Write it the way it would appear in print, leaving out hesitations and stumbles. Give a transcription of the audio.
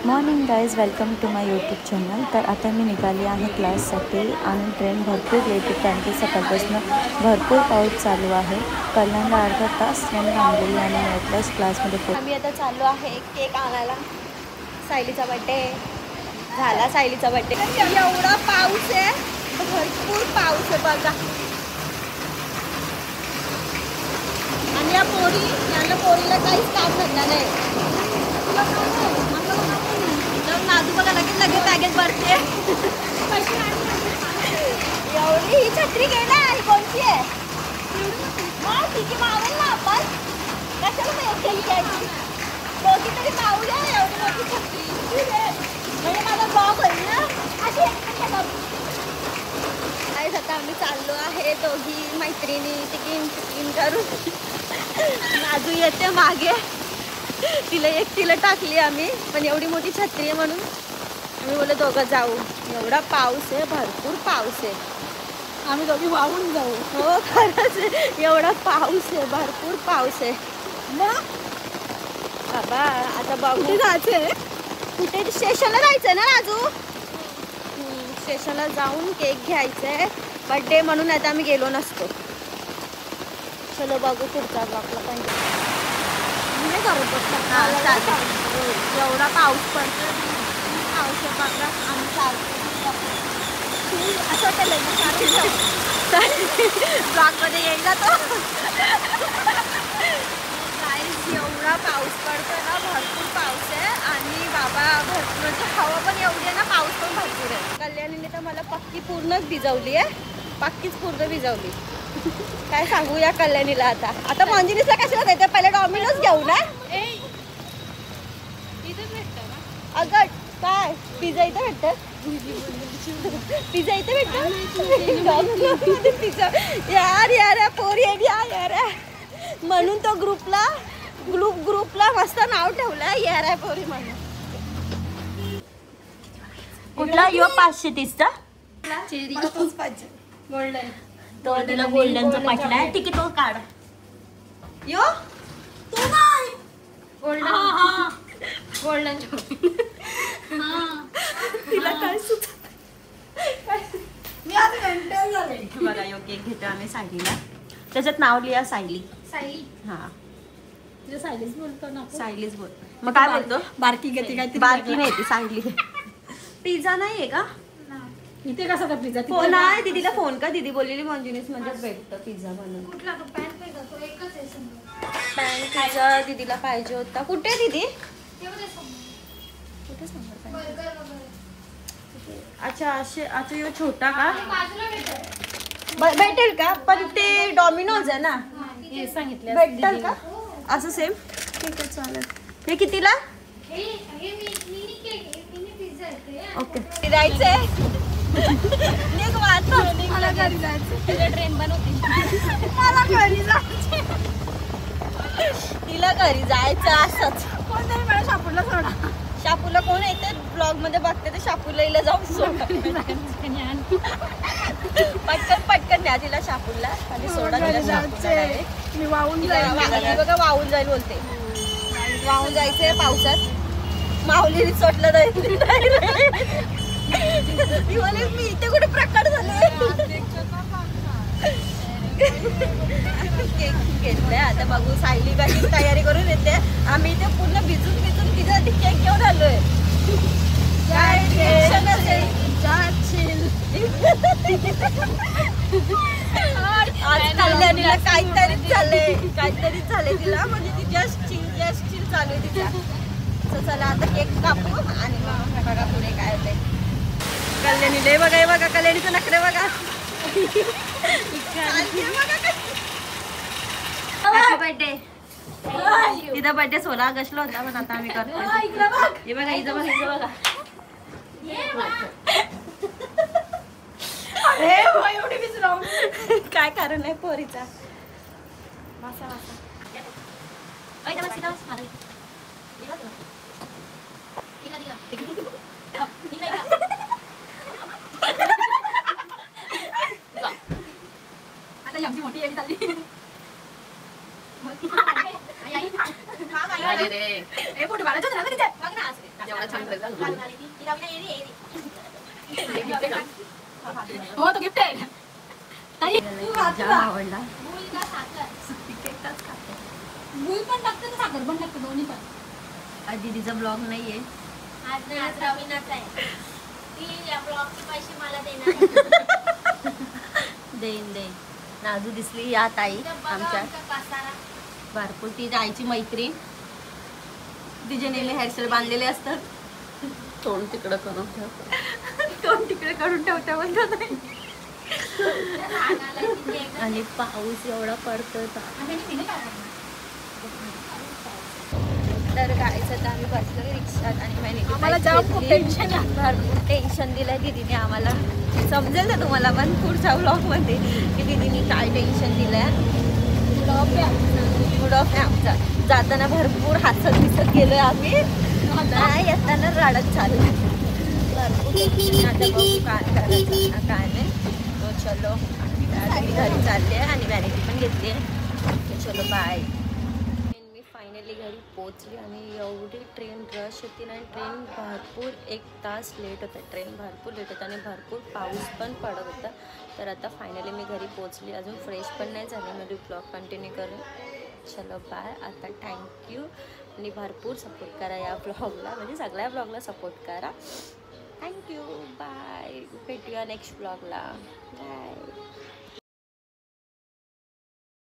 Morning guys, welcome to my YouTube channel. तर आता मी निघाली आहे क्लाससाठी आणि ट्रेन भरपूर लेट आहे कारण की सकाळपासून भरपूर पाऊस चालू आहे. कल्याणला अर्धा तास ट्रेन थांबलेली आणि मी आत्ताच क्लासमध्ये आम्ही आता चाललो आहे केक आणायला. सायलीचा बड्डे झाला. सायलीचा बड्डे. एवढा पाऊस आहे, भरपूर पाऊस आहे बघा. आणि या पोरीला काहीच काम धंदा नाही. नाजू बघा लगेच बॅगेत भरते. एवढी ही छत्री घेणार कोणती आहे? मग तिची मावेल ना आपण. कशाला मग एकट्याने घ्यायची? दोघी तरी पाहूया एवढी मोठी छत्री. म्हणजे माझा ब्लॉग होईल ना. अशी आता आम्ही चाललो आहे दोघी मैत्रिणी टिकीन करून. नाजू येते मागे. तिला टाकली आम्ही, पण एवढी मोठी छत्री आहे म्हणून आम्ही बोललो दोघं जाऊ. एवढा पाऊस आहे, भरपूर पाऊस आहे. आम्ही दोघी वाहून जाऊ. हो खरंच एवढा पाऊस आहे, भरपूर पाऊस आहे. मग बाबा आता बघू जायचंय. कुठे स्टेशनला जायचंय ना राजू? स्टेशनला जाऊन केक घ्यायचंय. बड्डे म्हणून आता आम्ही गेलो नसतो. चलो बघू पुढचा ब्लॉगला पण नाही करत बसला. एवढा पाऊस पडतो. पाऊस बघा आम्ही चालतो. असं केलं ब्लॉगमध्ये येईल ना तो. एवढा पाऊस पडतो ना, भरपूर पाऊस आहे. आणि बाबा भरपूर म्हणजे हवा पण एवढी आहे ना, पाऊस पण भरपूर आहे. कल्याणीने तर मला पक्की पूर्णच भिजवली आहे. पक्कीच पूर्ण भिजवली. काय सांगू या कल्याणीला. आता मंजिनीसला कशाला जायचं? पहिले डॉमिनोज घेऊ ना. अगं काय पिझ्झा इथे भेटतं? पिझ्झा इथे भेटतं. पिझ्झा यार पोरी यार म्हणून तो ग्रुपला मस्त नाव ठेवलं यार पोरी म्हणून. कुठला यो 530चा गोल्डन तो तिला गोल्डनचा पटलाय. तिकीट तो काढ. यो तू नाही गोल्डन तिला काय मी आज मेंटल झाले. बघा यो केक घेतो आम्ही सायलीला. त्याच्यात नाव लिहा सायली. हा सायलीच बोलतो ना. सायलीच बोल. मग काय बोलतो? बारकी गती काय बारकी नाही ती सायली. पिझ्झा नाहीये का इथे? कसा का पिझ्झा? फोन आहे दीदीला. फोन का दीदी बोललेली मंजुनीस मध्ये भेटतं पिझ्झा म्हणून. कुठला तो पॅन पे का? तो एकच आहे समोर. पॅन पिझ्झा दीदीला पाहिजे होता. कुठे दीदी? कुठे समोर पॅन? बर्गर वगैरे. अच्छा अच्छा यो छोटा का बाजूला भेटेल. भेटेल का? पण ते डॉमिनोज आहे ना. हे सांगितलं भेटेल का असं सेम? ठीक आहे चालेल. हे कितीला? हे मिनी केक आहे, मिनी पिझ्झा आहे. ओके जायचंय. निघ मला घरी जायचं. तिला ट्रेन बनवते. मला घरी जायचं. तिला घरी जायचं असंच. कोणतरी मला शापूरला सोडा. शापूला कोण येते ब्लॉग मध्ये बघते ते शापूला इला जाऊन सोडा. पटकन न्या तिला शापूरला आणि सोडा तिला शापूरला. मी वाहून जाईल. बघा वाहून जाईल बोलते. वाहून जायचंय पावसात. माऊलीने सोडलं नाही. मी इथे कुठे प्रकट झाले. केक घेतलाय आता बघू. सायली कशी तयारी करून येते. आम्ही इथे पूर्ण भिजून तिच्यासाठी केक घेऊन आलोय. काय टेन्शनच आहे. आज कल्याणीला काहीतरीच झालंय तिला. म्हणजे ती जस्ट चिल चालू आहे तिच्या. चला आता केक कापू आणि मग बघा पुढे काय होतंय. कल्याणीला बघा कल्याणीचं नखरे बघा. Happy birthday. तिचा बर्थडे 16 ऑगस्टला होता पण आता आम्ही करतो. हे बघा हिचं बघा. काय कारण आहे पोरीचा. आता आमची मोठी येईल चालली. अरे रे ए फोटो काढायचा ना तिथे. बघ ना असं. एवढा छान हो तो गिफ्ट आहे आवडला. गुळ पण टाकते ना साखर पण टाकते दोन्ही पण. दीदीचा ब्लॉग नाहीये. आज नाही, आज रवीनाच आहे. ती या ब्लॉगचे पैसे मला देणार. देईन. नाजू दिसली या ताई आमच्या भरपूर. ती आईची मैत्रीण. तिचे नेहमी हेअरस्टाईल बांधलेले असतात. तोंड तिकडं करून ठेवतो. तोंड तिकडे काढून ठेवता म्हणतात नाही. आणि पाऊस एवढा पडतोय. तर गायचं तर आम्ही बसलो रिक्षात आणि आम्हाला जाम खूप टेन्शन आहे. भरपूर टेन्शन दिलं दीदीने आम्हाला. समजेल ना तुम्हाला पण पुढच्या ब्लॉगमध्ये की दीदीने काय टेन्शन दिलंय. मूड ऑफ आहे आमचा. जाताना भरपूर हसत गेलोय आम्ही. नाही येताना रडत चाललं भरपूर. आता बघू काय करायचं काय नाही. तो चलो घरी चालले आणि व्हॅनिटी पण घेतली आहे. चलो बाय. मी फायनली घरी पोचली आणि एवढी ट्रेन रश होती ना. ट्रेन भरपूर 1 तास लेट होता. ट्रेन भरपूर लेट होता आणि भरपूर पाऊस पण पडत होता. तर आता फायनली मी घरी पोचली. अजून फ्रेश पण नाही झाली. मी ब्लॉग कंटिन्यू करेन. चलो बाय. आता थँक्यू आणि भरपूर सपोर्ट करा या ब्लॉगला. म्हणजे सगळ्या ब्लॉगला सपोर्ट करा. Thank you bye. भेटूया नेक्स्ट ब्लॉगला. बाय.